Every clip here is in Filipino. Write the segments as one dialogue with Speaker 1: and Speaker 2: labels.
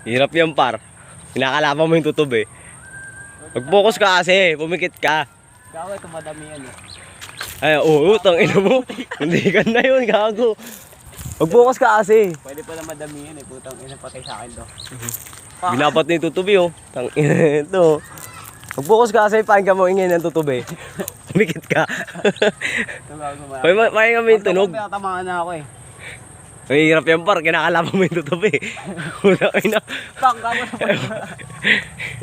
Speaker 1: Hirap yan par. Kinakalaban mo yung tutubi. Mag-focus ka kasi, pumikit ka.
Speaker 2: Gawa ito madami yan eh.
Speaker 1: Ay, oo, tangina mo. Hindi ka na yun, gago. Mag-focus ka kasi.
Speaker 2: Pwede pala madami yan eh. Putang ina patay sa akin to.
Speaker 1: Binapat na yung tutubi oh. Tangina ito. Mag-focus ka kasi, pahinga mo ingay ng tutubi. Pumikit ka.
Speaker 2: Ito gago
Speaker 1: Pahinga mo yung tunog.
Speaker 2: Tamaan na ako eh.
Speaker 1: May hirap yan par, kinakalaban mo yung tutubi. Tangina.
Speaker 2: Pak, gago sa pala.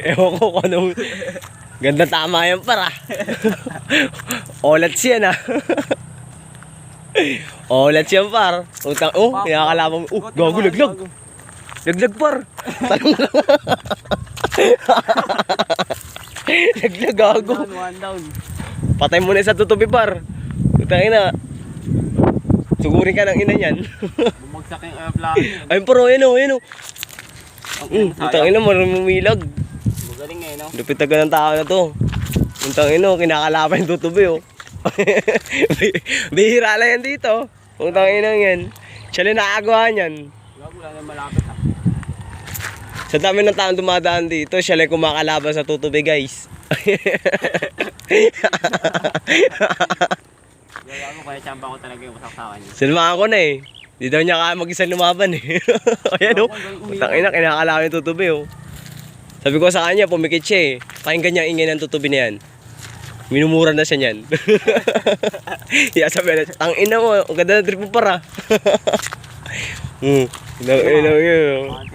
Speaker 1: Ewan ko kung anong... Ganda tama yan par ah. Olats yan ah. Olats yan par. Utang, oh, kinakalaban mo. Oh, gago, laglag. Laglag par. Tanong lang. Laglag, gago.
Speaker 2: One down.
Speaker 1: Patay mo na sa tutubi par. Utangin na. Sugurin ka ng ina niyan.
Speaker 2: Bumagsak yung airplane.
Speaker 1: Ayun par, oh, yan oh, yan oh. Utangin na, marumilag.
Speaker 2: Magaling eh no?
Speaker 1: Lupit agad ng tao na to. Utangin na, kinakalaban yung tutubi oh. Bihira lang yan dito. Utangin na yan. Siya lang nakagawa niyan.
Speaker 2: Gago lang na malapit ha.
Speaker 1: Sa dami ng taong dumadaan dito, siya lang kumakalaban sa tutubi guys.
Speaker 2: Gago kaya champa ko talaga yung masaksakan niya.
Speaker 1: Sinamahan ko na eh. Di daw niya kaya mag-isa lumaban eh. Ayan oh. Utangin na, kinakalaban yung tutubi oh. Sabi ko sa kanya, pumikit siya eh. Pakinggan niya ang ingay ng tutubi na yan. Minumura na siya niyan. Kaya sabi na, tangina mo, ang ganda ng trip mo para. Tangina mo yun.
Speaker 2: Mga